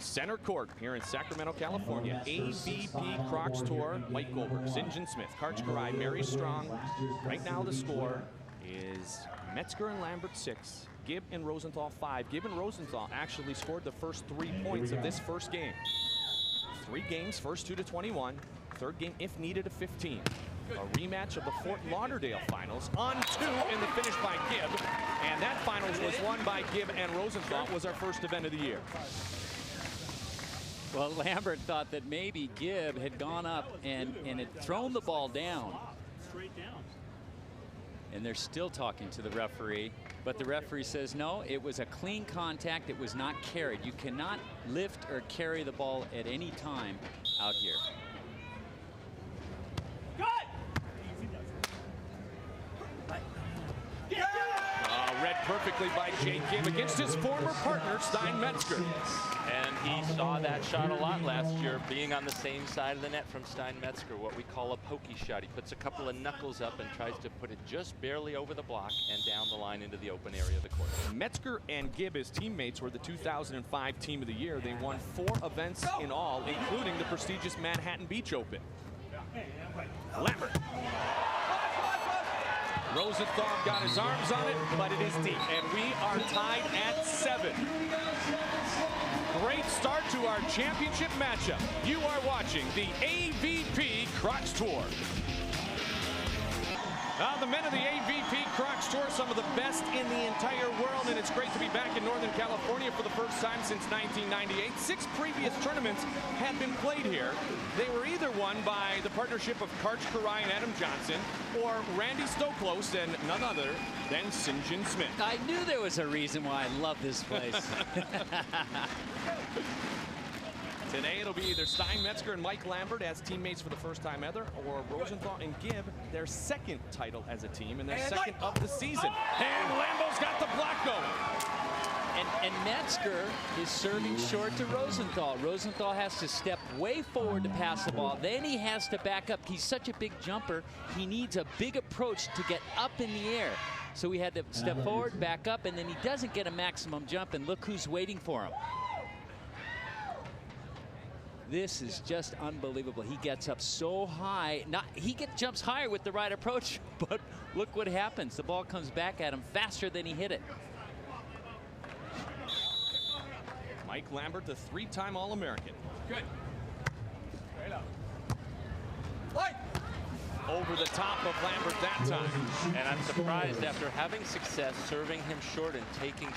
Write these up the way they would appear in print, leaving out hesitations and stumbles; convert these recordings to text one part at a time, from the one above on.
Center court here in Sacramento, California. AVP Crocs Tour, Mike Goldberg, St. John Smith, Karch Karai, Mary Strong. Right now the score is Metzger and Lambert 6, Gibb and Rosenthal 5. Gibb and Rosenthal actually scored the first 3 points of this first game. 3 games, first 2 to 21. Third game, if needed, a 15. A rematch of the Fort Lauderdale finals on 2 in the finish by Gibb. And that finals was won by Gibb and Rosenthal. Was our first event of the year. Well, Lambert thought that maybe Gibb had gone up and had thrown the ball down. Straight down. And they're still talking to the referee, but the referee says no, it was a clean contact. It was not carried. You cannot lift or carry the ball at any time out here. Read perfectly by Jake Gibb against his former partner, Stein Metzger. And he saw that shot a lot last year, being on the same side of the net from Stein Metzger, what we call a pokey shot. He puts a couple of knuckles up and tries to put it just barely over the block and down the line into the open area of the court. Metzger and Gibb, as teammates, were the 2005 Team of the Year. They won 4 events in all, including the prestigious Manhattan Beach Open. Lambert. Rosenthal got his arms on it, but it is deep, and we are tied at 7. Great start to our championship matchup. You are watching the AVP Crocs Tour. The men of the AVP Crocs Tour, some of the best in the entire world, and it's great to be back in Northern California for the first time since 1998. 6 previous tournaments had been played here. They were either won by the partnership of Karch Karai and Adam Johnson, or Randy Stoklos and none other than St. John Smith. I knew there was a reason why I love this place. Today it'll be either Stein Metzger and Mike Lambert as teammates for the first time ever, or Rosenthal and Gibb, their second title as a team and their second of the season. And Lambo's got the block going. And Metzger is serving short to Rosenthal. Rosenthal has to step way forward to pass the ball. Then he has to back up. He's such a big jumper. He needs a big approach to get up in the air. So he had to step forward, back up, and then he doesn't get a maximum jump. And look who's waiting for him. This is just unbelievable. He gets up so high. Jumps higher with the right approach, but look what happens. The ball comes back at him faster than he hit it. Mike Lambert, the 3-time All-American. Good. Straight up. Light. Over the top of Lambert that time. And I'm surprised, after having success serving him short and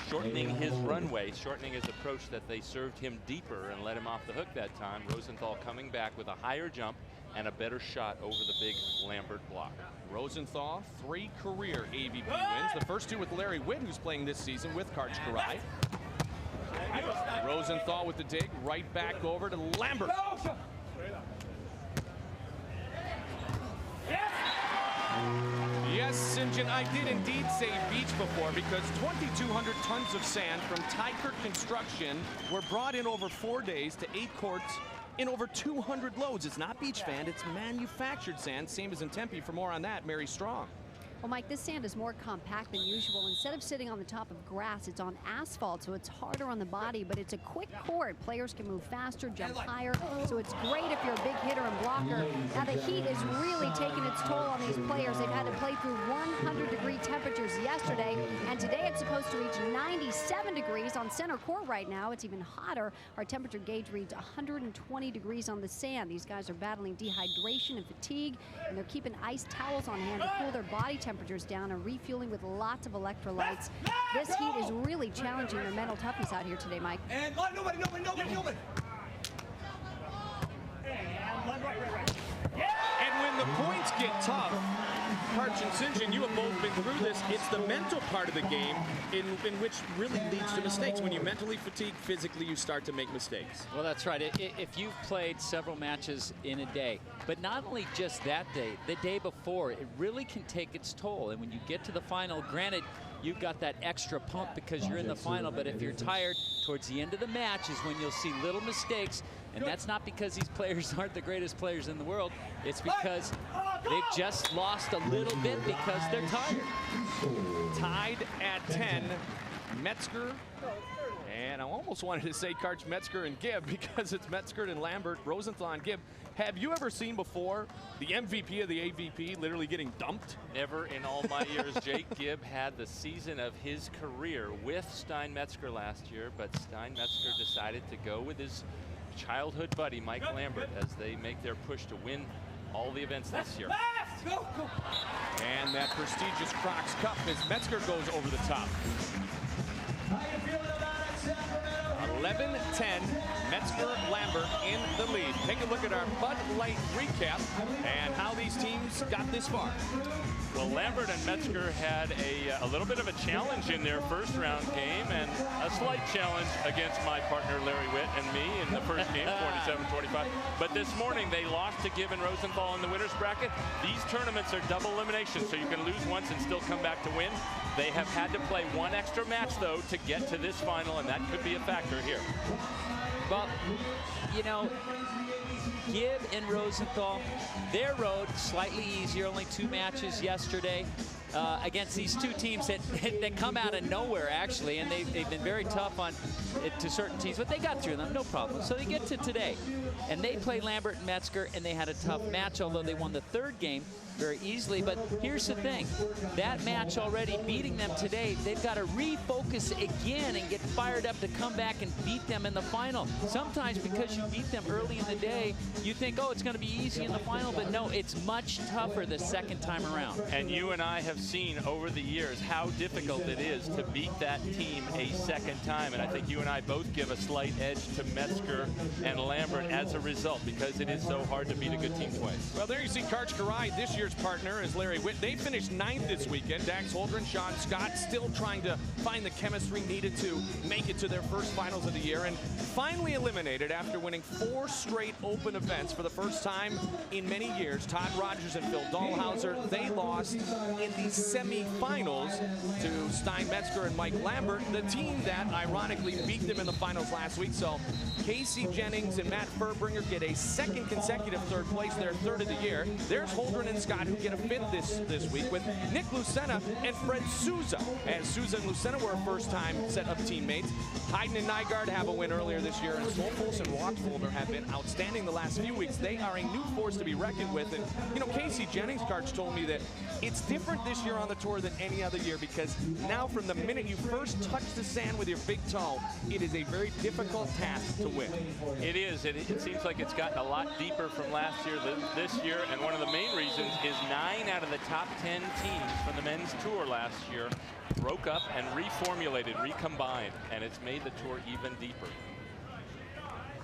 shortening his runway, shortening his approach, that they served him deeper and let him off the hook that time. Rosenthal coming back with a higher jump and a better shot over the big Lambert block. Rosenthal, 3 career AVP wins. The first 2 with Larry Witt, who's playing this season with Karch Karai. Rosenthal with the dig, right back over to Lambert. Yes, St. John, I did indeed say beach before, because 2,200 tons of sand from Tykert Construction were brought in over 4 days to 8 courts in over 200 loads. It's not beach sand, it's manufactured sand, same as in Tempe. For more on that, Mary Strong. Well, Mike, this sand is more compact than usual. Instead of sitting on the top of grass, it's on asphalt, so it's harder on the body, but it's a quick court. Players can move faster, jump higher, so it's great if you're a big hitter and blocker. Now, the heat is really taking its toll on these players. They've had to play through 100-degree temperatures yesterday, and today it's supposed to reach 97 degrees on center court right now. It's even hotter. Our temperature gauge reads 120 degrees on the sand. These guys are battling dehydration and fatigue, and they're keeping ice towels on hand to cool their body temperatures down and refueling with lots of electrolytes. This heat is really challenging their mental toughness out here today, Mike. And nobody. And when the points get tough, Karch and St. John, you have both been through this. It's the mental part of the game in which really leads to mistakes. When you mentally fatigue, physically you start to make mistakes. Well, that's right. If you've played several matches in a day, but not only just that day, the day before, it really can take its toll. And when you get to the final, granted, you've got that extra pump because you're in the final, but if you're tired, towards the end of the match is when you'll see little mistakes. And that's not because these players aren't the greatest players in the world. It's because they've just lost a little bit because they're tired. Tied at 10, Metzger And I almost wanted to say Karch, Metzger, and Gibb because it's Metzger and Lambert, Rosenthal, and Gibb. Have you ever seen before the MVP of the AVP literally getting dumped? Never in all my years. Jake Gibb had the season of his career with Stein Metzger last year, but Stein Metzger decided to go with his childhood buddy Mike Lambert as they make their push to win all the events this year. And that prestigious Crocs Cup as Metzger goes over the top. 11-10, Metzger, Lambert in the lead. Take a look at our Bud Light recap and how these teams got this far. Well, Lambert and Metzger had a little bit of a challenge in their first round game and a slight challenge against my partner Larry Witt and me in the first game, 47-25. But this morning they lost to Gibb and Rosenthal in the winner's bracket. These tournaments are double elimination, so you can lose once and still come back to win. They have had to play one extra match, though, to get to this final, and that could be a factor here. Well, you know, Gibb and Rosenthal, their road slightly easier, only 2 matches yesterday against these 2 teams that come out of nowhere, actually, and they've been very tough on to certain teams, but they got through them, no problem. So they get to today, and they play Lambert and Metzger, and they had a tough match, although they won the 3rd game very easily. But here's the thing, that match already beating them today, they've got to refocus again and get fired up to come back and beat them in the final. Sometimes because you beat them early in the day, you think, oh, it's going to be easy in the final, but no, it's much tougher the second time around. And you and I have seen over the years how difficult it is to beat that team a second time, and I think you and I both give a slight edge to Metzger and Lambert as a result, because it is so hard to beat a good team twice. Well, there you see Karch Garai, this year's partner is Larry Witt. They finished 9th this weekend. Dax Holdren, Sean Scott still trying to find the chemistry needed to make it to their first finals of the year, and finally eliminated after winning 4 straight open events for the first time in many years. Todd Rogers and Phil Dahlhauser, they lost in the semifinals to Stein Metzger and Mike Lambert, the team that ironically beat them in the finals last week. So Casey Jennings and Matt Furbringer get a 2nd consecutive 3rd place, their 3rd of the year. There's Holdren and Scott who get a 5th this week with Nick Lucena and Fred Souza, as Souza and Lucena were a first-time set of teammates. Hayden and Nygaard have a win earlier this year, and Solfos and Rockfolder have been outstanding the last few weeks. They are a new force to be reckoned with. And, you know, Casey Jennings, Karch, told me that it's different this year on the tour than any other year, because now from the minute you first touch the sand with your big toe, it is a very difficult task to win. It is. It seems like it's gotten a lot deeper from last year this year, and one of the main reasons is 9 out of the top 10 teams from the men's tour last year broke up and reformulated, recombined, and it's made the tour even deeper.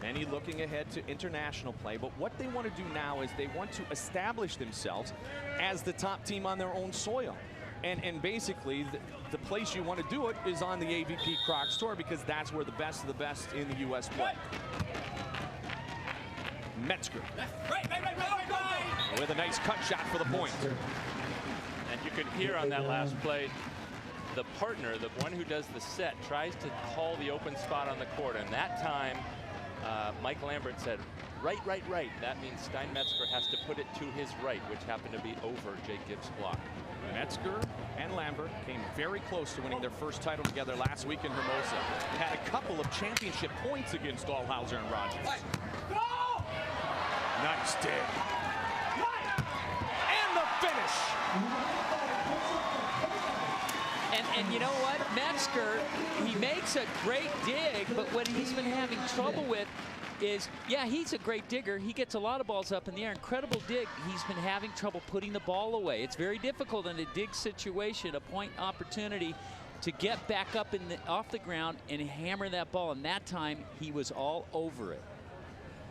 Many looking ahead to international play, but what they want to do now is they want to establish themselves as the top team on their own soil. And basically, the place you want to do it is on the AVP Crocs Tour, because that's where the best of the best in the U.S. play. Metzger with a nice cut shot for the point. And you could hear on that last play, the partner, the one who does the set, tries to call the open spot on the court, and that time Mike Lambert said, right. That means Stein Metzger has to put it to his right, which happened to be over Jake Gibb's block. Metzger and Lambert came very close to winning their first title together last week in Hermosa. Had a couple of championship points against Dahlhauser and Rogers. Nice dig. And the finish. And you know what? Metzger, he makes a great dig, but what he's been having trouble with is, yeah, he's a great digger. He gets a lot of balls up in the air. Incredible dig. He's been having trouble putting the ball away. It's very difficult in a dig situation, a point opportunity, to get back up off the ground and hammer that ball. And that time, he was all over it.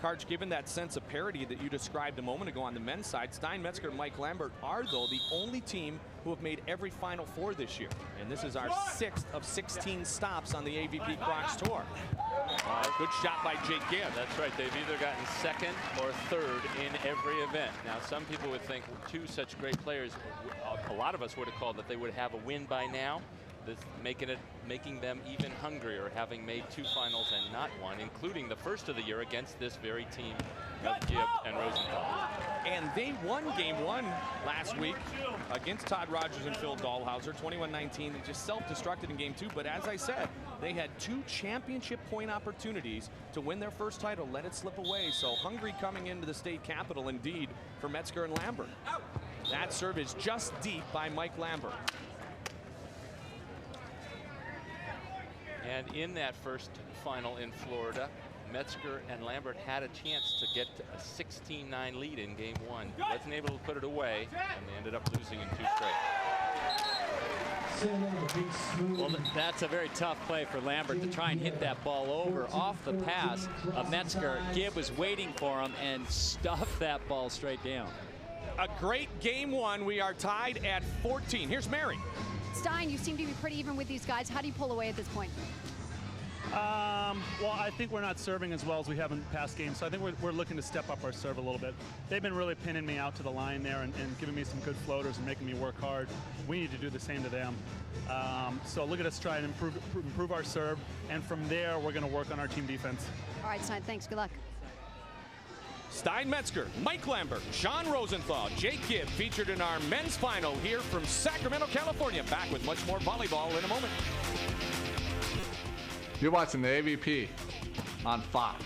Karch, given that sense of parity that you described a moment ago on the men's side, Stein Metzger and Mike Lambert are, though, the only team who have made every Final Four this year. And this is our 6th of 16 stops on the AVP Crocs Tour. Good shot by Jake Gibb. That's right. They've either gotten 2nd or 3rd in every event. Now, some people would think 2 such great players, a lot of us would have called that they would have a win by now. making them even hungrier, having made 2 finals and not one, including the first of the year against this very team of Gibb and Rosenthal. And they won game 1 last week against Todd Rogers and Phil Dahlhauser, 21-19. They just self-destructed in game 2. But as I said, they had 2 championship point opportunities to win their first title. Let it slip away. So hungry coming into the state capitol indeed for Metzger and Lambert. That serve is just deep by Mike Lambert. And in that first final in Florida, Metzger and Lambert had a chance to get a 16-9 lead in game 1. Wasn't able to put it away, and they ended up losing in 2 straight. Well, that's a very tough play for Lambert to try and hit that ball over off the pass of Metzger. Gibb was waiting for him and stuffed that ball straight down. A great game 1. We are tied at 14. Here's Mary. Stein, you seem to be pretty even with these guys. How do you pull away at this point? Well, I think we're not serving as well as we have in past games, so I think we're looking to step up our serve a little bit. They've been really pinning me out to the line there and giving me some good floaters and making me work hard. We need to do the same to them. So look at us try and improve our serve, and from there we're going to work on our team defense. All right, Stein, thanks. Good luck. Stein Metzger, Mike Lambert, Sean Rosenthal, Jake Gibb featured in our men's final here from Sacramento, California. Back with much more volleyball in a moment. You're watching the AVP on Fox.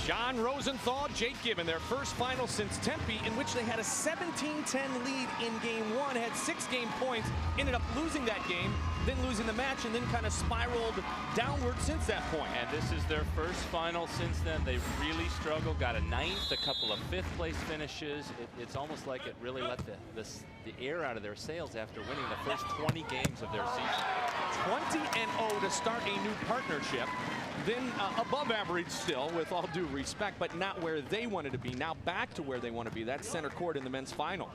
Sean Rosenthal, Jake Gibb in their first final since Tempe, in which they had a 17-10 lead in game 1, had 6 game points, ended up losing that game, then losing the match, and then kind of spiraled downward since that point. And this is their first final since then. They really struggled, got a 9th, a couple of 5th place finishes. It's almost like it really let the air out of their sails after winning the first 20 games of their season. 20-0 to start a new partnership. Then above average still, with all due respect, but not where they wanted to be. Now back to where they want to be. That's center court in the men's final.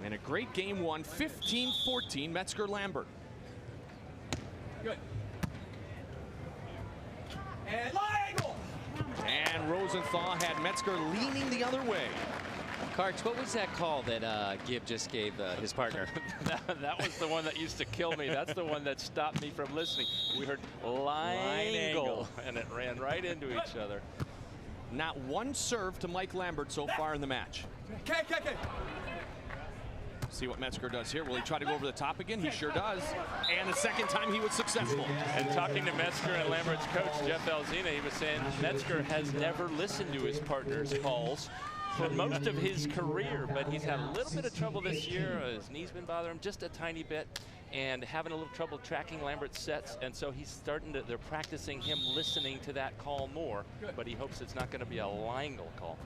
And a great game 1, 15-14, Metzger Lambert. Good. And angle. And Rosenthal had Metzger leaning the other way. Karch, what was that call that Gibb just gave his partner? that was the one that used to kill me. That's the one that stopped me from listening. We heard line angle, and it ran right into each other. Not one serve to Mike Lambert so far in the match. Okay. See what Metzger does here. Will he try to go over the top again? He sure does. And the second time he was successful. And talking to Metzger and Lambert's coach, Jeff Alzina, he was saying Metzger has never listened to his partner's calls for most of his career, but he's had a little bit of trouble this year. His knee's been bothering him just a tiny bit and having a little trouble tracking Lambert's sets, and so they're practicing him listening to that call more, but he hopes it's not going to be a Langle call.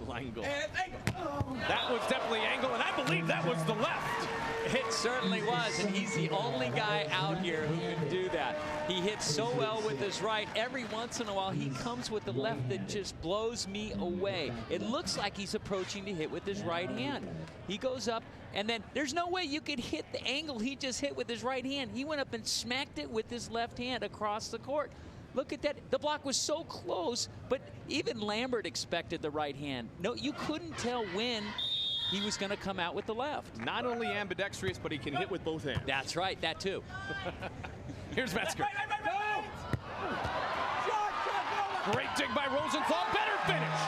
Langle. That was definitely angle, and I believe that was the left. It certainly was, and he's the only guy out here who can do that. He hits so well with his right. Every once in a while, he comes with the left that just blows me away. It looks like he's approaching to hit with his right hand. He goes up, and then there's no way you could hit the angle he just hit with his right hand. He went up and smacked it with his left hand across the court. Look at that. The block was so close, but even Lambert expected the right hand. No, you couldn't tell when he was going to come out with the left. Not only ambidextrous, but he can hit with both hands. That's right, that too. Here's Metzger. Great dig by Rosenthal. Better finish.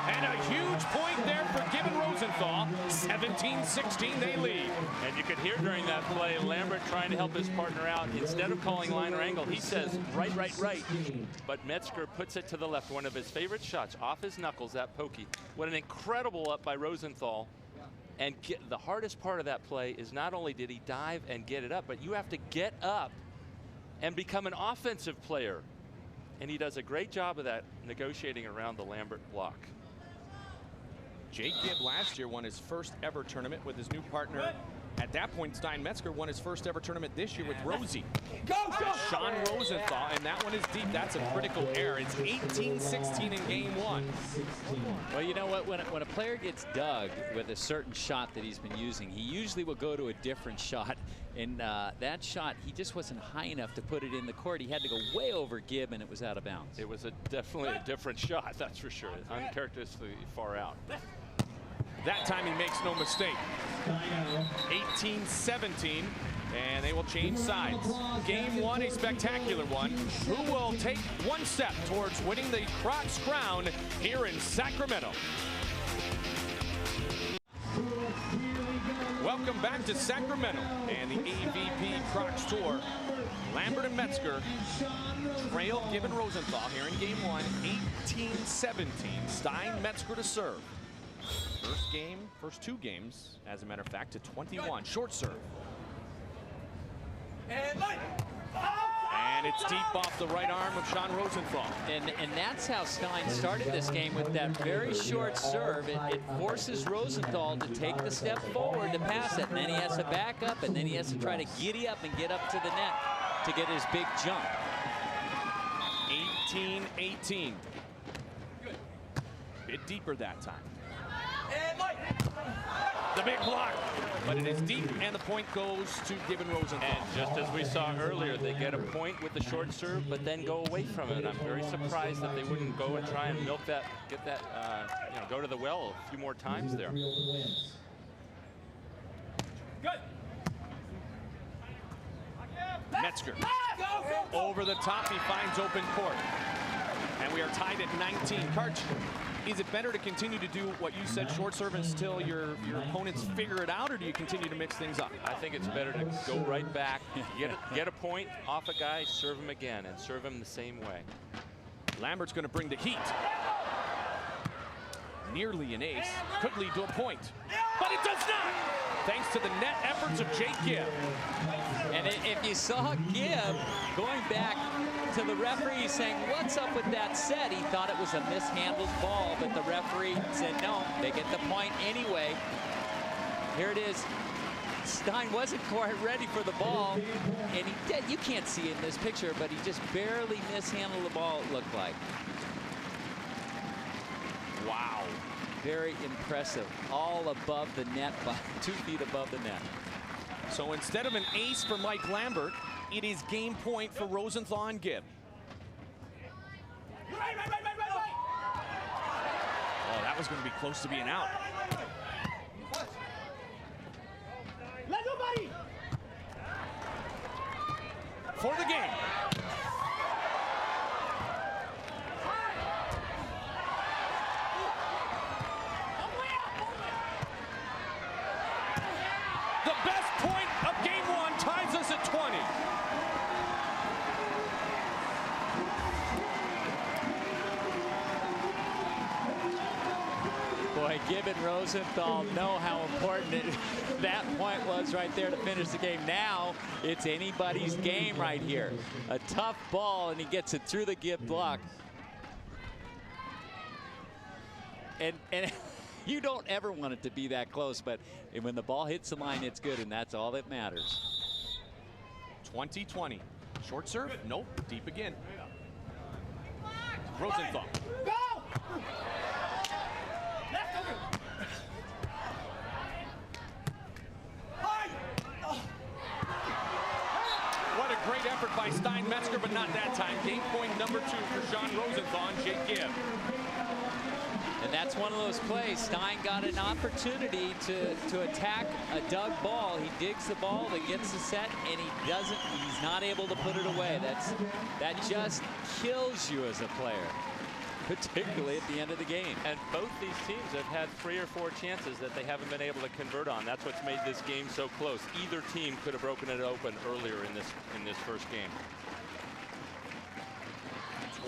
And a huge point there for Gibb and Rosenthal. 17-16, they lead. And you could hear during that play, Lambert trying to help his partner out. Instead of calling line or angle, he says right. But Metzger puts it to the left. One of his favorite shots off his knuckles, that pokey. What an incredible up by Rosenthal. And the hardest part of that play is not only did he dive and get it up, but you have to get up and become an offensive player. And he does a great job of that, negotiating around the Lambert block. Jake Gibb last year won his first ever tournament with his new partner. At that point, Stein Metzger won his first ever tournament this year with Rosie. Go! Sean Rosenthal, and that one is deep. That's a critical error. It's 18-16 in game 1. Well, you know what? When a player gets dug with a certain shot that he's been using, he usually will go to a different shot. And that shot, he just wasn't high enough to put it in the court. He had to go way over Gibb, and it was out of bounds. It was definitely a different shot, that's for sure. Uncharacteristically far out. That time he makes no mistake. 18-17, and they will change sides. Game one, a spectacular one. Who will take one step towards winning the Crocs crown here in Sacramento? Welcome back to Sacramento and the AVP Crocs Tour. Lambert and Metzger trail Gibb and Rosenthal here in game one, 18-17. Stein, Metzger to serve. First game, first two games, as a matter of fact, to 21. Short serve. And it's deep off the right arm of Sean Rosenthal. And that's how Stein started this game, with that very short serve. It forces Rosenthal to take the step forward to pass it, and then he has to back up, and then he has to try to giddy up and get up to the net to get his big jump. 18-18. Bit deeper that time. The big block, but it is deep, and the point goes to Gibb and Rosenthal. And just as we saw earlier, they get a point with the short serve, but then go away from it. I'm very surprised that they wouldn't go and try and milk that, get that, you know, go to the well a few more times there. Good. Metzger over the top, he finds open court, and we are tied at 19. Karch, is it better to continue to do what you said, short serve, until your opponents figure it out, or do you continue to mix things up? I think it's better to go right back, get a point off a guy, serve him again, and serve him the same way. Lambert's going to bring the heat. Nearly an ace, could lead to a point, but it does not, thanks to the net efforts of Jake Gibb. And if you saw Gibb going back to the referee saying, what's up with that set? He thought it was a mishandled ball, but the referee said no, they get the point anyway. Here it is. Stein wasn't quite ready for the ball, and he did. You can't see it in this picture, but he just barely mishandled the ball, it looked like. Wow. Very impressive. All above the net, by 2 feet above the net. So instead of an ace for Mike Lambert, it is game point for Rosenthal and Gibb. Oh, that was going to be close to being out. For the game. The best point of game one ties us at 20. Boy, Gibb and Rosenthal know how important that point was right there to finish the game. Now it's anybody's game right here. A tough ball, and he gets it through the Gibb block. And you don't ever want it to be that close, but when the ball hits the line, it's good, and that's all that matters. 20-20. Short serve? Nope. Deep again. Rosenthal. Go! What a great effort by Stein Metzger, but not that time. Game point number 2 for Sean Rosenthal and Jake Gibb. And that's one of those plays. Stein got an opportunity to attack a dug ball. He digs the ball, that gets the set, and he's not able to put it away. That just kills you as a player, particularly at the end of the game. And both these teams have had 3 or 4 chances that they haven't been able to convert on. That's what's made this game so close. Either team could have broken it open earlier in this first game.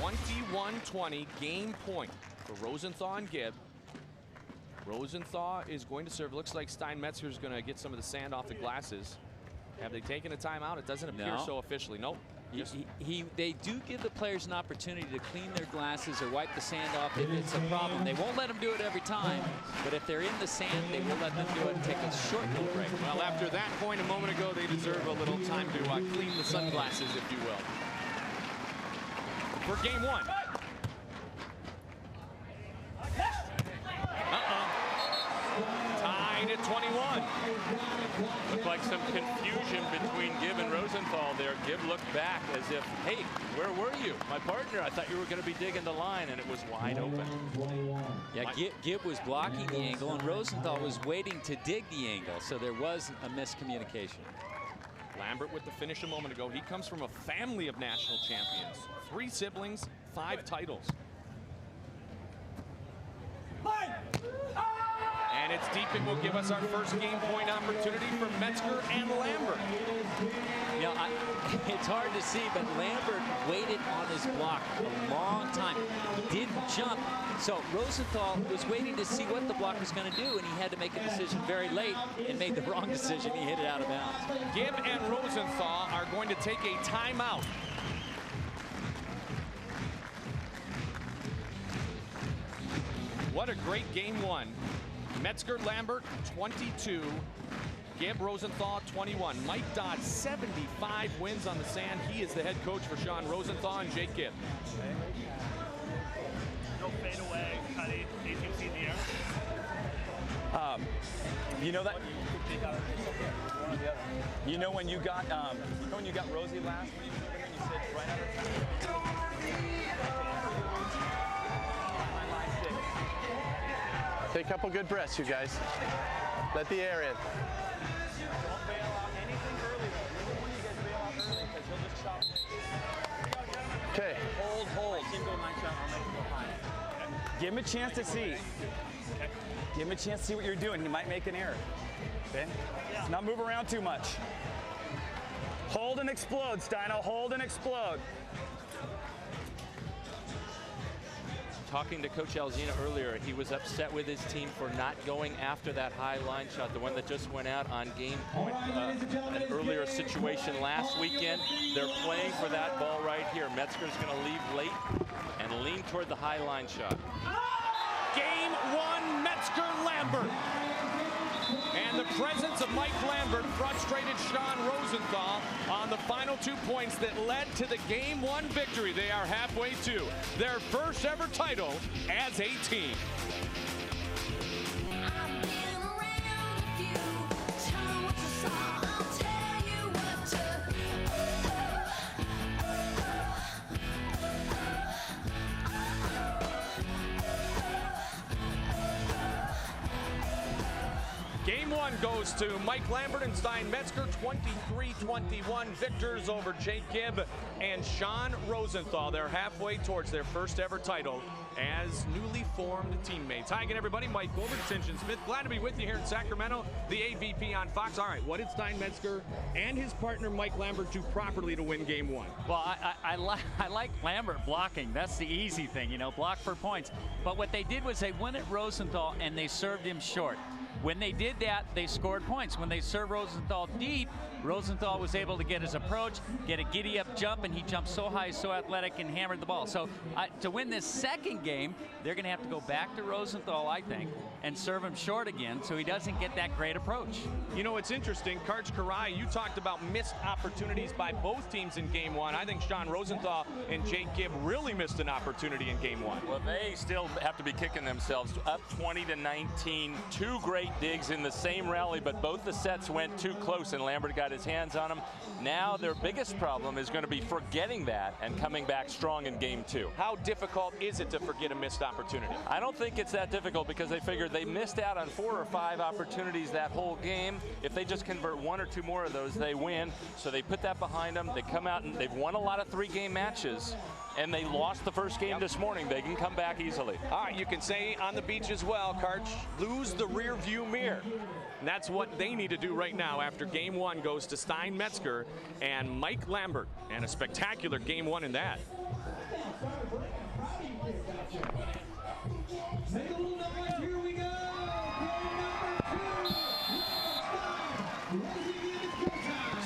21-20, game point for Rosenthal and Gibb. Rosenthal is going to serve. Looks like Stein Metzger is going to get some of the sand off the glasses. Have they taken a timeout? It doesn't appear so officially. Nope. They do give the players an opportunity to clean their glasses or wipe the sand off if it's a problem. They won't let them do it every time, but if they're in the sand, they will let them do it and take a short little break. Well, after that point a moment ago, they deserve a little time to clean the sunglasses, if you will. For game one. Tied at 21. Looked like some confusion between Gibb and Rosenthal there. Gibb looked back as if, hey, where were you? My partner, I thought you were going to be digging the line, and it was wide open. Yeah, Gibb was blocking the angle, and Rosenthal was waiting to dig the angle, so there was a miscommunication. Lambert with the finish a moment ago. He comes from a family of national champions. 3 siblings, 5 titles. And it's deep. It will give us our first game point opportunity for Metzger and Lambert. You know, it's hard to see, but Lambert waited on his block a long time. He didn't jump, so Rosenthal was waiting to see what the block was going to do, and he had to make a decision very late and made the wrong decision. He hit it out of bounds. Gibb and Rosenthal are going to take a timeout. What a great game one. Metzger Lambert 22, Gibb Rosenthal 21. Mike Dodd 75 wins on the sand. He is the head coach for Sean Rosenthal and Jake Gibb. No fade away, Cuddy, 18 feet in the air. You know that. You know when you got Rosie last week, and you said right out of Take a couple good breaths, you guys. Let the air in. Don't bail out anything early though. Really want you guys bail out early because he'll just chop. Okay. Hold. Team go 9 shot, I'll make him go high. Give him a chance to see. Give him a chance to see what you're doing. He might make an error. Okay? Let's not move around too much. Hold and explode, Steino. Hold and explode. Talking to Coach Alzina earlier, he was upset with his team for not going after that high line shot, the one that just went out on game point. An earlier situation last weekend. They're playing for that ball right here. Metzger's going to leave late and lean toward the high line shot. Game 1, Metzger Lambert. And the presence of Mike Lambert frustrated Sean Rosenthal on the final 2 points that led to the Game 1 victory. They are halfway to their first ever title as a team. Game 1 goes to Mike Lambert and Stein Metzger, 23-21 victors over Jake Gibb and Sean Rosenthal. They're halfway towards their first ever title as newly formed teammates. Hi again, everybody. Mike Goldberg, St. Smith. Glad to be with you here in Sacramento. The AVP on Fox. All right, what did Stein Metzger and his partner Mike Lambert do properly to win Game 1? Well, I like Lambert blocking. That's the easy thing, you know, block for points. But what they did was they went at Rosenthal and they served him short. When they did that, they scored points. When they served Rosenthal deep, Rosenthal was able to get his approach, get a giddy-up jump, and he jumped so high, so athletic, and hammered the ball. So to win this second game, they're going to have to go back to Rosenthal, I think, and serve him short again so he doesn't get that great approach. You know, it's interesting. Karch Karai, you talked about missed opportunities by both teams in Game 1. I think Sean Rosenthal and Jake Gibb really missed an opportunity in Game 1. Well, they still have to be kicking themselves. Up 20-19, 2 great digs in the same rally, but both the sets went too close and Lambert got his hands on them. Now their biggest problem is going to be forgetting that and coming back strong in Game 2. How difficult is it to forget a missed opportunity? I don't think it's that difficult because they figured they missed out on 4 or 5 opportunities that whole game. If they just convert 1 or 2 more of those, they win. So they put that behind them. They come out and they've won a lot of 3-game matches. And they lost the first game this morning. They can come back easily. All right, you can say on the beach as well, Karch, lose the rear view mirror. And that's what they need to do right now after Game 1 goes to Stein Metzger and Mike Lambert. And a spectacular Game 1 in that.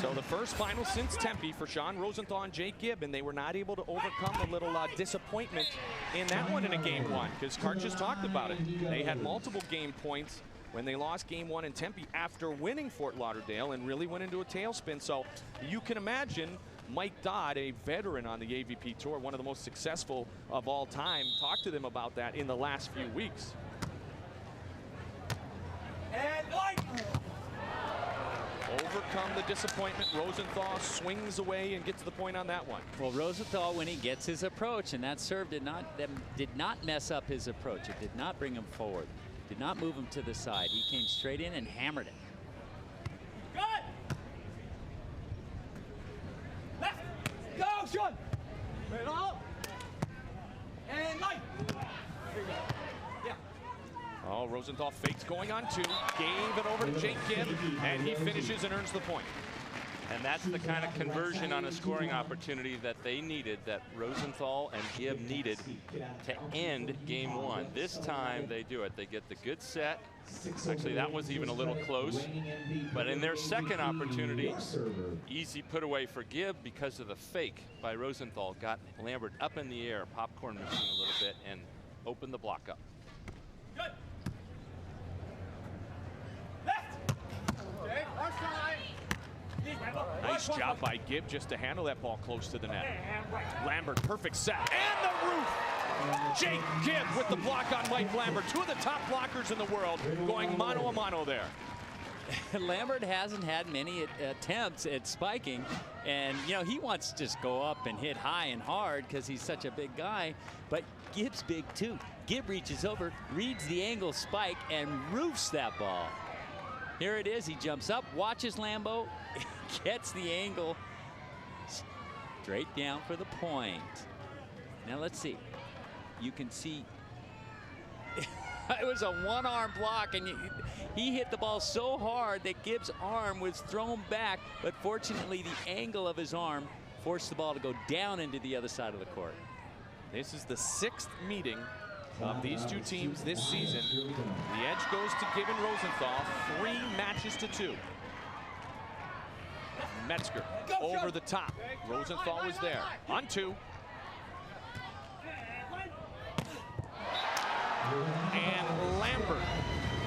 So the first final since Tempe for Sean Rosenthal and Jake Gibb, and they were not able to overcome a little disappointment in that one in a Game 1, because Karch just talked about it. They had multiple game points when they lost Game 1 in Tempe after winning Fort Lauderdale and really went into a tailspin. So you can imagine Mike Dodd, a veteran on the AVP Tour, one of the most successful of all time, talked to them about that in the last few weeks. And light! overcome the disappointment. Rosenthal swings away and gets to the point on that one. Well, Rosenthal, when he gets his approach, and that serve did not mess up his approach. It did not bring him forward. Did not move him to the side. He came straight in and hammered it. Good. Left. Go, Sean. Right on. And light. There you go. Yeah. Oh, Rosenthal fakes going on 2. Gave it over to Jake Gibb, and he finishes and earns the point. And that's the kind of conversion on a scoring opportunity that they needed, that Rosenthal and Gibb needed to end game 1. This time they do it. They get the good set. Actually, that was even a little close. But in their second opportunity, easy put away for Gibb because of the fake by Rosenthal. Got Lambert up in the air, popcorn machine a little bit, and opened the block up. Good. Left. Okay, our side. Nice job by Gibb just to handle that ball close to the net. Lambert, perfect set. And the roof! Jake Gibb with the block on Mike Lambert. 2 of the top blockers in the world going mano a mano there. Lambert hasn't had many attempts at spiking, and you know he wants to just go up and hit high and hard because he's such a big guy, but Gibb's big too. Gibb reaches over, reads the angle spike, and roofs that ball. Here it is. He jumps up, watches Lambo, gets the angle straight down for the point. Now let's see. You can see it was a one-arm block, and he hit the ball so hard that Gibb's arm was thrown back, but fortunately the angle of his arm forced the ball to go down into the other side of the court. This is the 6th meeting of these 2 teams this season. The edge goes to Gibb and Rosenthal, 3 matches to 2. Metzger over the top. Rosenthal was there. On 2. And Lambert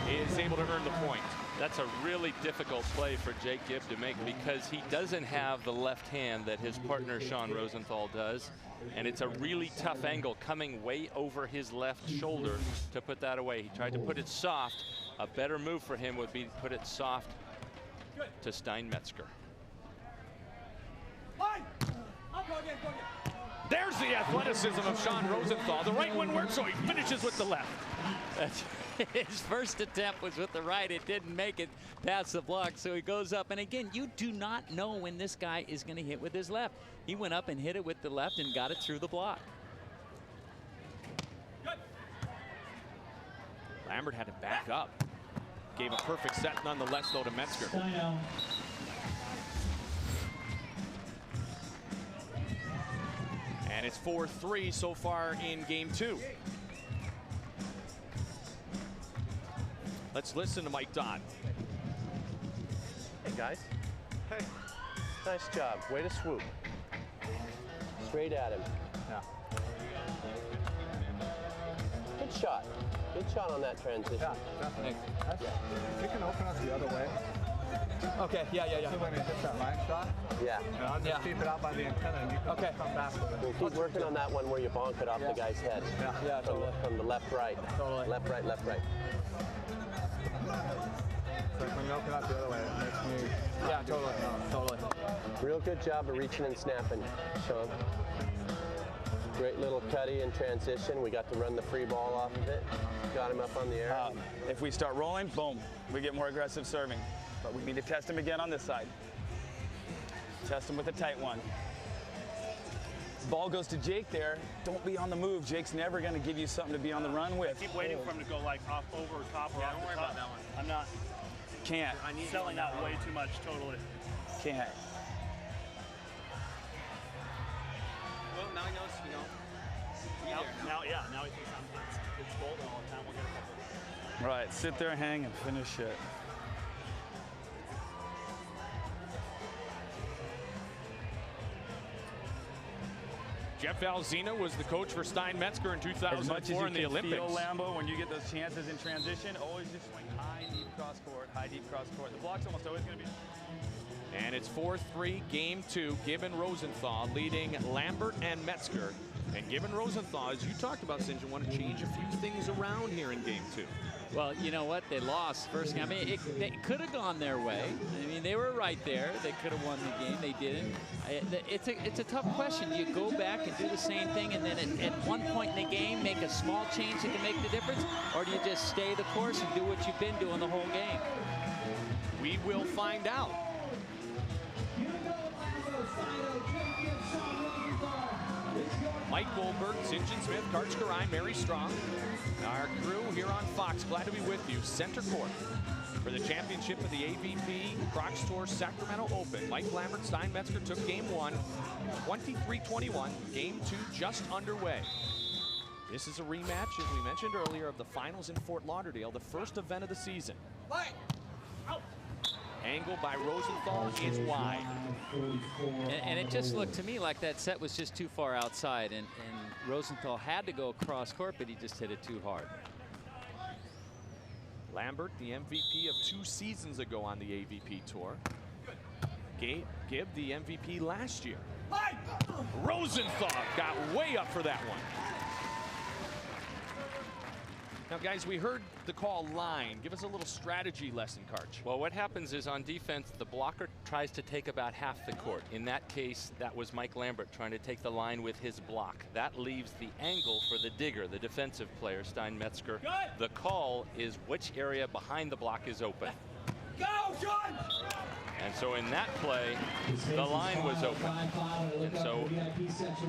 is able to earn the point. That's a really difficult play for Jake Gibb to make because he doesn't have the left hand that his partner Sean Rosenthal does. And it's a really tough angle coming way over his left shoulder to put that away. He tried to put it soft. A better move for him would be to put it soft to Stein Metzger. There's the athleticism of Sean Rosenthal. The right one works, so he finishes with the left. His first attempt was with the right. It didn't make it past the block, so he goes up. And again, you do not know when this guy is going to hit with his left. He went up and hit it with the left and got it through the block. Lambert had to back up. Gave a perfect set nonetheless, though, to Metzger. And it's 4-3 so far in game 2. Let's listen to Mike Dodd. Hey, guys. Hey. Nice job. Way to swoop. Straight at him. Yeah. Good shot. Good shot on that transition. Yeah, definitely. If you can open us the other way. Okay, yeah. So when he hits that line shot, Yeah. and I'll just keep it out by the antenna and you can come back with it. We'll keep working on that one where you bonk it off the guy's head. Yeah, From the left, right. Totally. Left, right, left, right. So when you open up the other way, it makes me... Yeah, totally. Real good job of reaching and snapping, Sean. Great little cutty in transition. We got to run the free ball off of it. Got him up on the air. If we start rolling, boom, we get more aggressive serving. But we need to test him again on this side. Test him with a tight one. Ball goes to Jake there. Don't be on the move. Jake's never going to give you something to be on the run with. Keep waiting for him to go like off over top or off don't worry about that one. I'm not Can't. selling out way too much totally. Can't. Well, now he knows, Now he thinks it's golden all the time. We'll get a couple. Right, sit there, hang, and finish it. Jeff Alzina was the coach for Stein Metzger in As much as 2004 you in the can Olympics. feel Lambo when you get those chances in transition, always just swing high, deep cross court, high, deep cross court. The block's almost always going to be... And it's 4-3 game 2. Gibb and Rosenthal leading Lambert and Metzger. And Gibb and Rosenthal, as you talked about, St. John, want to change a few things around here in game 2. Well, you know what? They lost first game. I mean, it could have gone their way. I mean, they were right there. They could have won the game. They didn't. It's a tough question. Do you go back and do the same thing and then at one point in the game make a small change that can make the difference? Or do you just stay the course and do what you've been doing the whole game? We will find out. Mike Goldberg, St. John Smith, Karch Karai, Mary Strong. Our crew here on Fox, glad to be with you. Center court for the championship of the AVP Crocs Tour Sacramento Open. Mike Lambert, Stein Metzger took game 1, 23-21. Game 2 just underway. This is a rematch, as we mentioned earlier, of the finals in Fort Lauderdale, the first event of the season. Angle by Rosenthal is wide. And it just looked to me like that set was just too far outside, and Rosenthal had to go across court, but he just hit it too hard. Lambert, the MVP of 2 seasons ago on the AVP Tour. Gibb, the MVP last year. Rosenthal got way up for that one. Now, guys, we heard the call line. Give us a little strategy lesson, Karch. Well, what happens is on defense, the blocker tries to take about half the court. In that case, that was Mike Lambert trying to take the line with his block. That leaves the angle for the digger, the defensive player, Stein Metzger. The call is which area behind the block is open. Go, John! And so in that play, the line was open. And so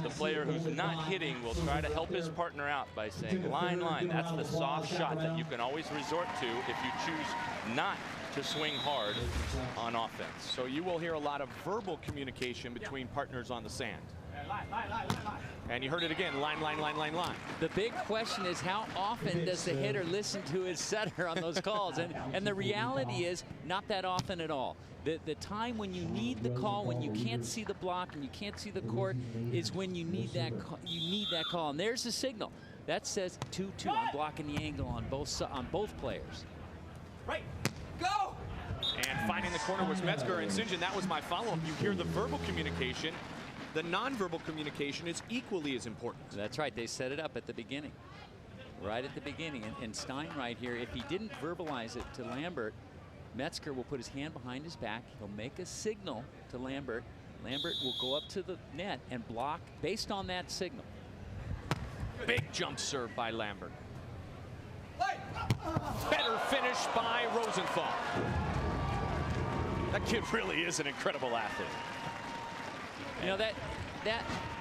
the player who's not hitting will try to help his partner out by saying, line, line. That's the soft shot that you can always resort to if you choose not to swing hard on offense. So you will hear a lot of verbal communication between partners on the sand. And you heard it again, line, line, line, line, line. The big question is, how often does the hitter listen to his setter on those calls? And the reality is, not that often at all. The time when you need the call, when you can't see the block and you can't see the court, is when you need that call. And there's the signal that says 2-2. I'm blocking the angle on both players. Right, go! And finding the corner was Metzger and St. John. That was my follow-up. You hear the verbal communication. The nonverbal communication is equally as important. That's right. They set it up at the beginning. Right at the beginning. And Stein right here, if he didn't verbalize it to Lambert, Metzger will put his hand behind his back. He'll make a signal to Lambert. Lambert will go up to the net and block based on that signal. Big jump serve by Lambert. Better finish by Rosenthal. That kid really is an incredible athlete. You know,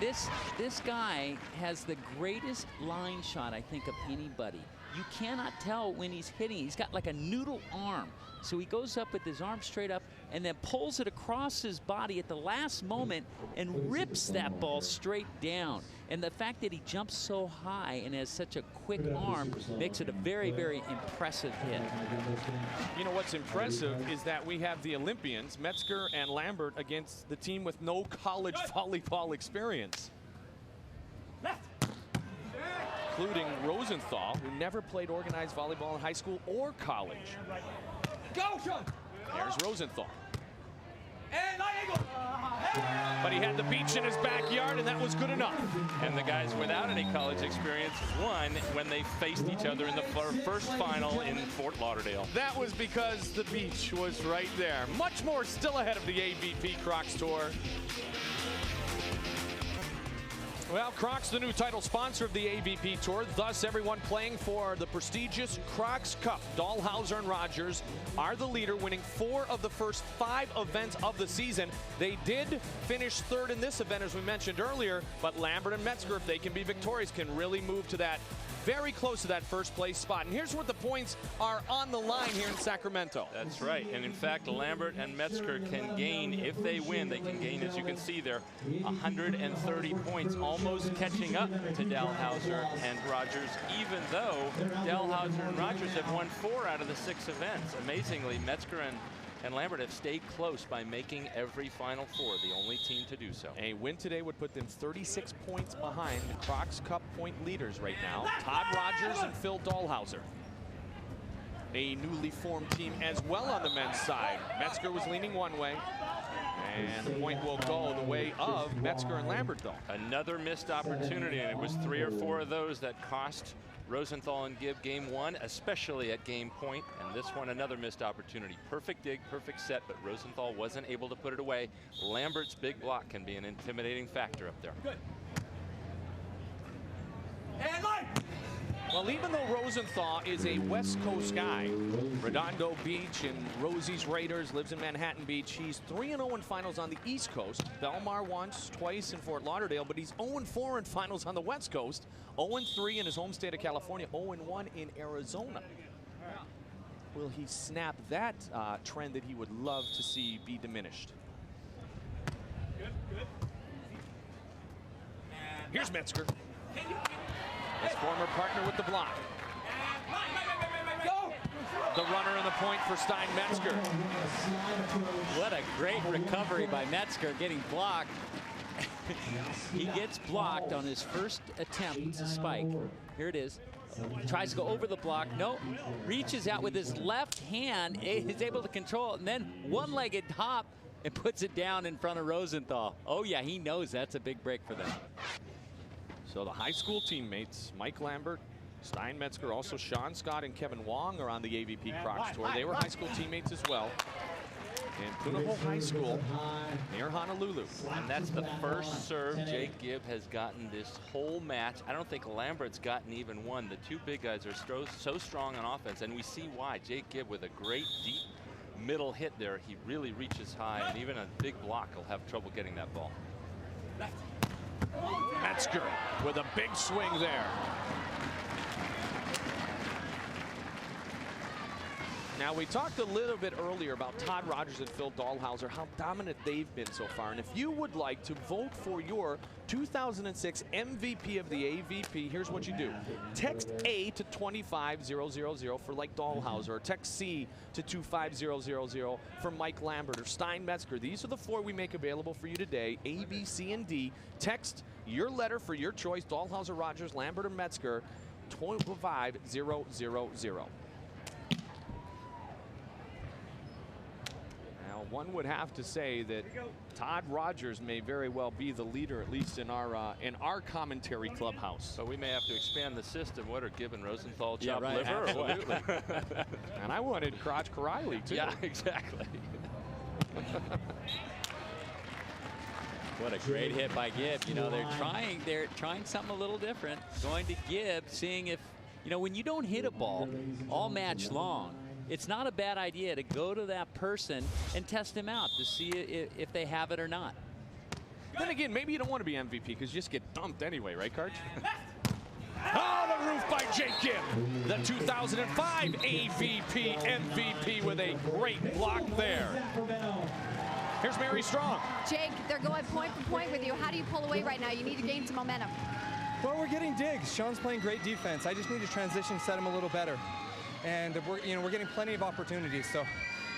this guy has the greatest line shot, I think, of anybody. You cannot tell when he's hitting. He's got like a noodle arm. So he goes up with his arm straight up and then pulls it across his body at the last moment and rips that ball straight down. And the fact that he jumps so high and has such a quick arm makes it a very, very impressive hit. You know what's impressive is that we have the Olympians, Metzger and Lambert, against the team with no college volleyball experience. Including Rosenthal, who never played organized volleyball in high school or college. Go, Sean! There's Rosenthal. And line angle! But he had the beach in his backyard, and that was good enough. And the guys without any college experience won when they faced each other in the first final in Fort Lauderdale. That was because the beach was right there. Much more still ahead of the AVP Crocs Tour. Well, Crocs, the new title sponsor of the AVP Tour, thus everyone playing for the prestigious Crocs Cup. Dahlhauser and Rogers are the leader, winning 4 of the first 5 events of the season. They did finish 3rd in this event, as we mentioned earlier, but Lambert and Metzger, if they can be victorious, can really move to that very close to that first place spot. And here's what the points are on the line here in Sacramento. That's right. And in fact, Lambert and Metzger can gain, if they win, they can gain, as you can see there, 130 points, almost catching up to Dahlhauser and Rogers, even though Dahlhauser and Rogers have won 4 out of the 6 events. Amazingly, Metzger and Lambert have stayed close by making every Final Four, the only team to do so. A win today would put them 36 points behind the Crocs Cup point leaders right now, Todd Rogers and Phil Dahlhauser. A newly formed team as well on the men's side. Metzger was leaning one way, and the point will go the way of Metzger and Lambert, though. Another missed opportunity, and it was 3 or 4 of those that cost Rosenthal and Gibb game 1, especially at game point, and this one another missed opportunity. Perfect dig, perfect set, but Rosenthal wasn't able to put it away. Lambert's big block can be an intimidating factor up there. Good. And line. Well, even though Rosenthal is a West Coast guy, Redondo Beach and Rosie's Raiders, lives in Manhattan Beach, he's 3-0 in finals on the East Coast. Belmar once, twice in Fort Lauderdale, but he's 0-4 in finals on the West Coast, 0-3 in his home state of California, 0-1 in Arizona. Will he snap that trend that he would love to see be diminished? Good, good. Here's Metzger. His former partner with the block. Go! The runner and the point for Stein Metzger. What a great recovery by Metzger, getting blocked. He gets blocked on his first attempt to spike. Here it is. Tries to go over the block. No, reaches out with his left hand. He's able to control it, and then one-legged hop and puts it down in front of Rosenthal. Oh, yeah, he knows that's a big break for them. So the high school teammates, Mike Lambert, Stein Metzger, also Sean Scott and Kevin Wong are on the AVP Crocs Tour. They were high school teammates as well in Punahou High School near Honolulu. And that's the first serve Jake Gibb has gotten this whole match. I don't think Lambert's gotten even one. The two big guys are so strong on offense, and we see why. Jake Gibb with a great deep middle hit there. He really reaches high, and even a big block will have trouble getting that ball. Metzger with a big swing there. Now, we talked a little bit earlier about Todd Rogers and Phil Dahlhauser, how dominant they've been so far. And if you would like to vote for your 2006 MVP of the AVP, here's what you do. Text A to 25000 for like Dahlhauser, or text C to 25000 for Mike Lambert or Stein Metzger. These are the four we make available for you today, A, B, C, and D. Text your letter for your choice, Dahlhauser, Rogers, Lambert, or Metzger, 25000. One would have to say that Todd Rogers may very well be the leader, at least in our commentary clubhouse. But we may have to expand the system. What are Gibb and Rosenthal, chopped right, liver? absolutely. And I wanted Crotch Kariley too. Yeah, exactly. What a great hit by Gibb. You know, they're trying something a little different. Going to Gibb, seeing if, you know, when you don't hit a ball all match long, it's not a bad idea to go to that person and test him out to see if they have it or not. Then again, maybe you don't want to be MVP because you just get dumped anyway, right, Karch? Oh, the roof by Jake Gibb, the 2005 AVP MVP with a great block there. Here's Mary Strong. Jake, they're going point for point with you. How do you pull away right now? You need to gain some momentum. Well, we're getting digs. Sean's playing great defense. I just need to transition, set him a little better. And we're getting plenty of opportunities. So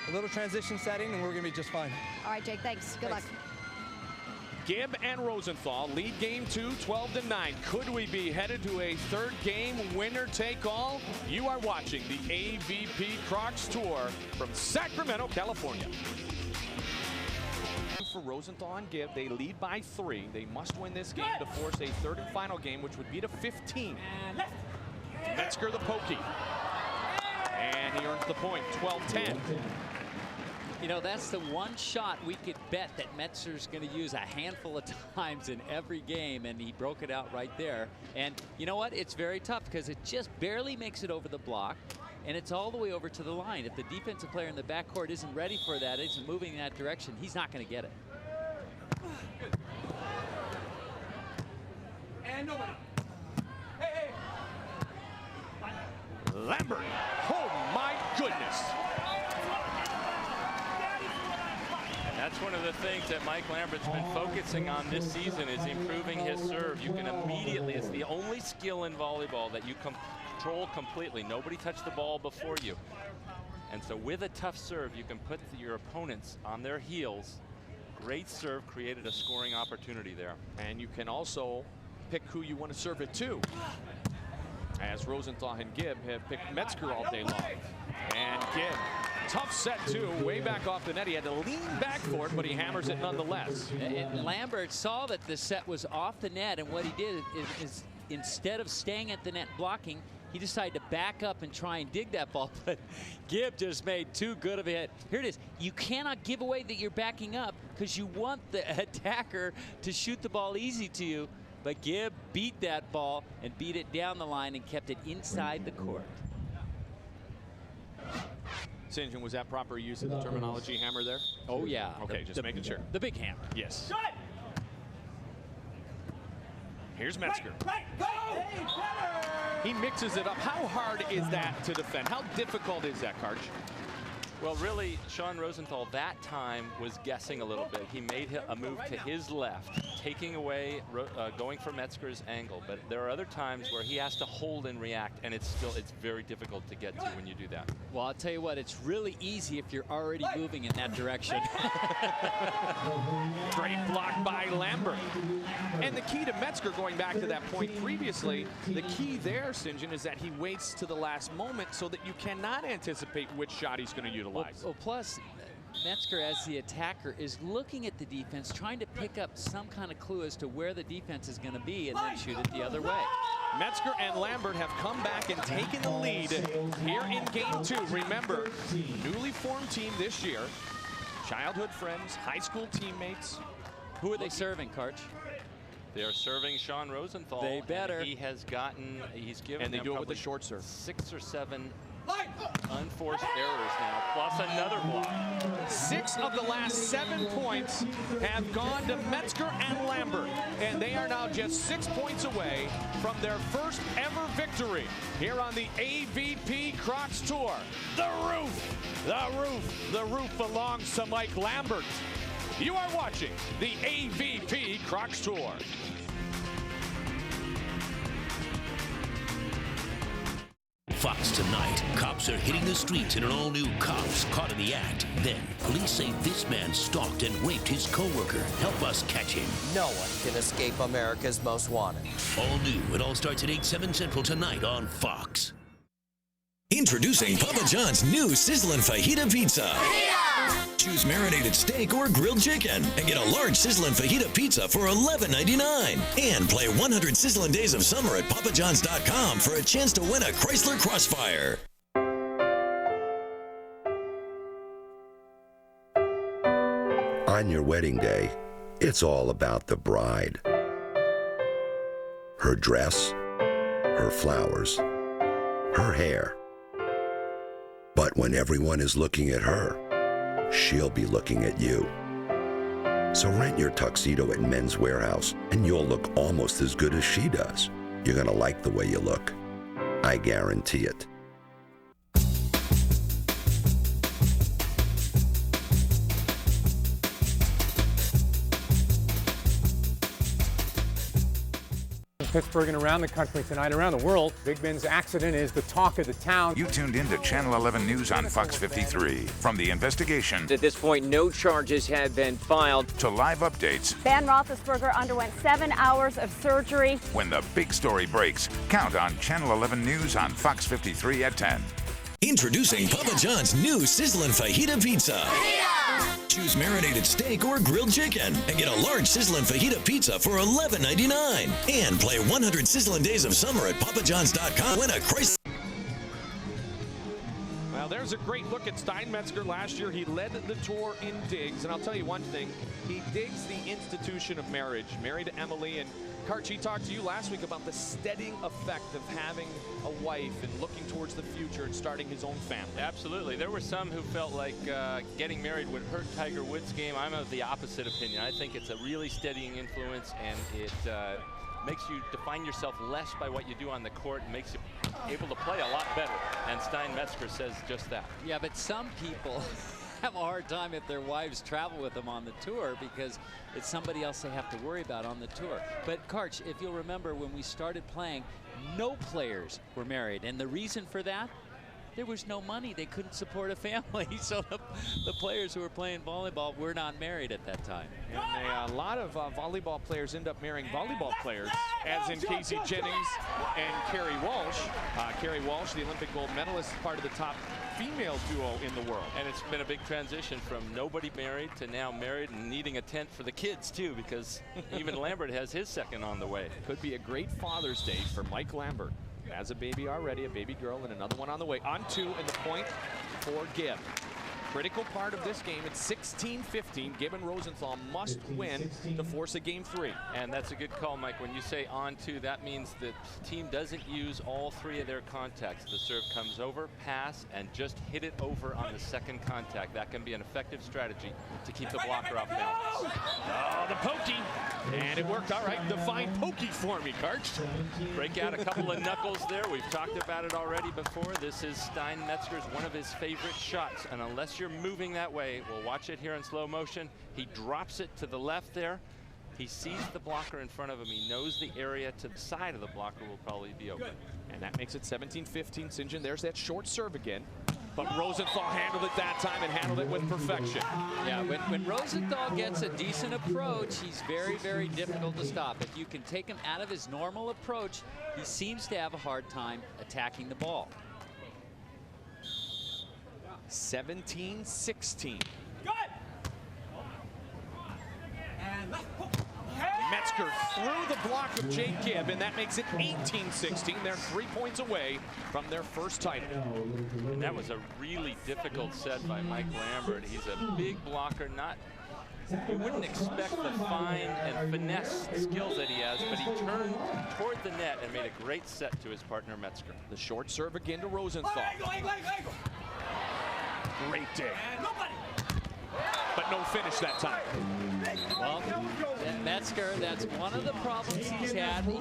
a little transition setting, and we're going to be just fine. All right, Jake, thanks. Good luck. Gibb and Rosenthal lead game 2, 12-9. Could we be headed to a third game, winner take all? You are watching the AVP Crocs Tour from Sacramento, California. For Rosenthal and Gibb, they lead by 3. They must win this game to force a third and final game, which would be to 15. Metzger the pokey. And he earns the point, 12-10. You know, that's the one shot we could bet that Metzger's going to use a handful of times in every game, and he broke it out right there. And you know what? It's very tough because it just barely makes it over the block, and it's all the way over to the line. If the defensive player in the backcourt isn't ready for that, isn't moving in that direction, he's not going to get it. And nobody. Lambert, oh my goodness. And that's one of the things that Mike Lambert's been focusing on this season, is improving his serve. You can immediately, it's the only skill in volleyball that you control completely. Nobody touched the ball before you. And so with a tough serve, you can put your opponents on their heels. Great serve, created a scoring opportunity there. And you can also pick who you want to serve it to, as Rosenthal and Gibb have picked Metzger all day long. And Gibb, tough set too, way back off the net. He had to lean back for it, but he hammers it nonetheless. And Lambert saw that the set was off the net, and what he did is instead of staying at the net blocking, He decided to back up and try and dig that ball, but Gibb just made too good of a hit. Here it is. You cannot give away that you're backing up because you want the attacker to shoot the ball easy to you, but Gibb beat that ball and beat it down the line and kept it inside the court. St. John, was that proper use of the terminology, hammer there? Oh, yeah. Okay, just making sure. The big hammer. Yes. Here's Metzger. He mixes it up. How hard is that to defend? How difficult is that, Karch? Well, really, Sean Rosenthal that time was guessing a little bit. He made a move to his left, taking away, going for Metzger's angle. But there are other times where he has to hold and react, and it's very difficult to get to when you do that. Well, I'll tell you what, it's really easy if you're already moving in that direction. Great block by Lambert. And the key to Metzger, going back to that point previously, the key there, St. John, is that he waits to the last moment so that you cannot anticipate which shot he's going to utilize. Well, plus, Metzger, as the attacker, is looking at the defense, trying to pick up some kind of clue as to where the defense is going to be and then shoot it the other way. Metzger and Lambert have come back and taken the lead here in game 2. Remember, newly formed team this year, childhood friends, high school teammates. Who are they serving, Karch? They are serving Sean Rosenthal. They better. He has gotten, he's given and they them do it with the probably short serve. 6 or 7 unforced errors now, plus another block. 6 of the last 7 points have gone to Metzger and Lambert, and they are now just 6 points away from their first ever victory here on the AVP Crocs Tour. The roof belongs to Mike Lambert. You are watching the AVP Crocs Tour. Fox tonight. Cops are hitting the streets in an all-new Cops Caught in the Act. Then, police say this man stalked and raped his co-worker. Help us catch him. No one can escape America's Most Wanted. All new. It all starts at 8, 7 Central tonight on Fox. Introducing Papa John's new Sizzlin' Fajita Pizza. Choose marinated steak or grilled chicken and get a large Sizzlin' Fajita Pizza for $11.99. And play 100 Sizzlin' Days of Summer at papajohns.com for a chance to win a Chrysler Crossfire. On your wedding day, it's all about the bride. Her dress, her flowers, her hair. But when everyone is looking at her, she'll be looking at you. So rent your tuxedo at Men's Warehouse, and you'll look almost as good as she does. You're gonna like the way you look. I guarantee it. Pittsburgh and around the country tonight, around the world. Big Ben's accident is the talk of the town. You tuned in to Channel 11 News on Fox 53. From the investigation, at this point, no charges have been filed, to live updates. Ben Roethlisberger underwent 7 hours of surgery. When the big story breaks, count on Channel 11 News on Fox 53 at 10. Introducing Papa John's new Sizzlin' Fajita Pizza. Choose marinated steak or grilled chicken and get a large Sizzlin' Fajita Pizza for $11.99. And play 100 Sizzlin' Days of Summer at papajohns.com. Win a Chrysler. Well, there's a great look at Stein Metzger last year. He led the tour in digs, and I'll tell you one thing. He digs the institution of marriage. Married to Emily, and Karch, he talked to you last week about the steadying effect of having a wife and looking towards the future and starting his own family. Absolutely. There were some who felt like getting married would hurt Tiger Woods' game. I'm of the opposite opinion. I think it's a really steadying influence, and it makes you define yourself less by what you do on the court and makes you able to play a lot better. And Stein Metzger says just that. Yeah, but some people have a hard time if their wives travel with them on the tour because it's somebody else they have to worry about on the tour. But Karch, if you'll remember when we started playing, no players were married. And the reason for that? There was no money. They couldn't support a family. So the players who were playing volleyball were not married at that time. And a lot of volleyball players end up marrying volleyball players, as in Casey Jennings and Carrie Walsh. Carrie Walsh, the Olympic gold medalist, part of the top female duo in the world. And it's been a big transition from nobody married to now married and needing a tent for the kids too, because even Lambert has his second on the way. Could be a great Father's Day for Mike Lambert. Has a baby already, a baby girl, and another one on the way. On 2 and the point for Gibb. Critical part of this game. It's 16-15. Gibb and Rosenthal must win to force a game 3. And that's a good call, Mike. When you say on 2, that means the team doesn't use all 3 of their contacts. The serve comes over, pass, and just hit it over on the second contact. That can be an effective strategy to keep the blocker off balance. Oh, the pokey. And it worked all right. Define pokey for me, Karch. Break out a couple of knuckles there. We've talked about it already before. This is Stein Metzger's one of his favorite shots. And unless you're moving that way, we'll watch it here in slow motion. He drops it to the left there. He sees the blocker in front of him. He knows the area to the side of the blocker will probably be open. And that makes it 17-15. St. John, there's that short serve again. But Rosenthal handled it that time and handled it with perfection. Yeah, when Rosenthal gets a decent approach, he's very, very difficult to stop. If you can take him out of his normal approach, he seems to have a hard time attacking the ball. 17-16. Good. And left. Metzger through the block of Jake Gibb, and that makes it 18-16. They're 3 points away from their first title. And that was a really difficult set by Mike Lambert. He's a big blocker. You wouldn't expect the fine and finesse skills that he has, but he turned toward the net and made a great set to his partner Metzger. The short serve again to Rosenthal. Angle. Great dig. But no finish that time. Well, Metzger, that's one of the problems he's had. You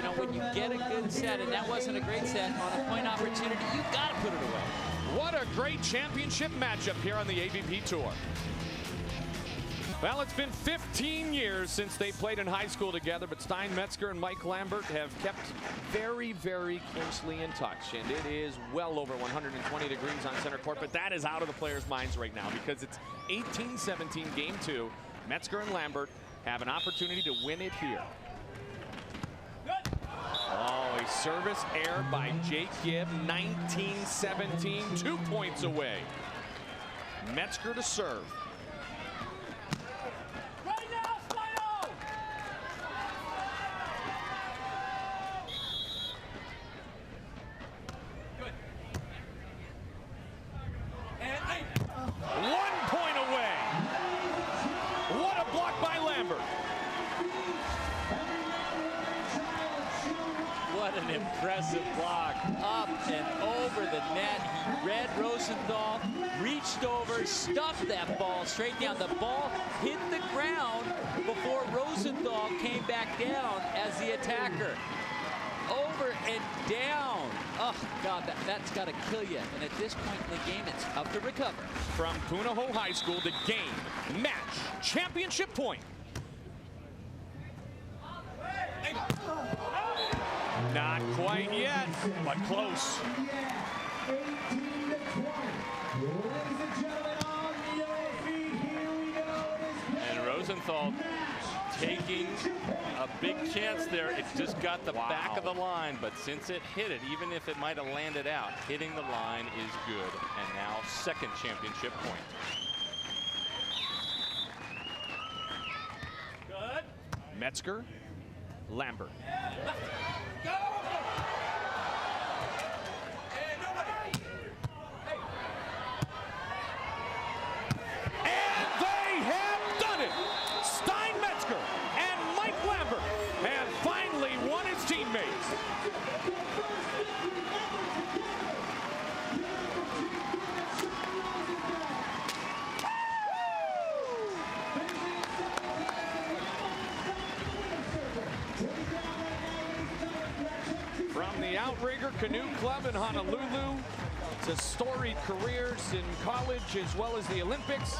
know, when you get a good set, and that wasn't a great set, on a point opportunity, you've got to put it away. What a great championship matchup here on the AVP Tour. Well, it's been 15 years since they played in high school together, but Stein Metzger and Mike Lambert have kept very, very closely in touch. And it is well over 120 degrees on center court, but that is out of the players' minds right now because it's 18-17 game 2. Metzger and Lambert have an opportunity to win it here. Oh, a service error by Jake Gibb, 19-17, 2 points away. Metzger to serve. Impressive block up and over the net. He read Rosenthal, reached over, stuffed that ball straight down. The ball hit the ground before Rosenthal came back down as the attacker. Over and down. Oh, God, that's got to kill you. And at this point in the game, it's tough to recover. From Punahou High School, the game, match, championship point. Not quite yet, but close. And Rosenthal taking a big chance there. It just got the back of the line, but since it hit it, even if it might have landed out, hitting the line is good. And now second championship point. Good. Metzger, Lambert. Outrigger Canoe Club in Honolulu to storied careers in college as well as the Olympics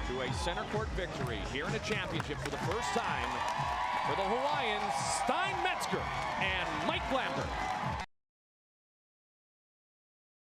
to a center court victory here in a championship for the first time for the Hawaiians, Stein Metzger and Mike Lambert.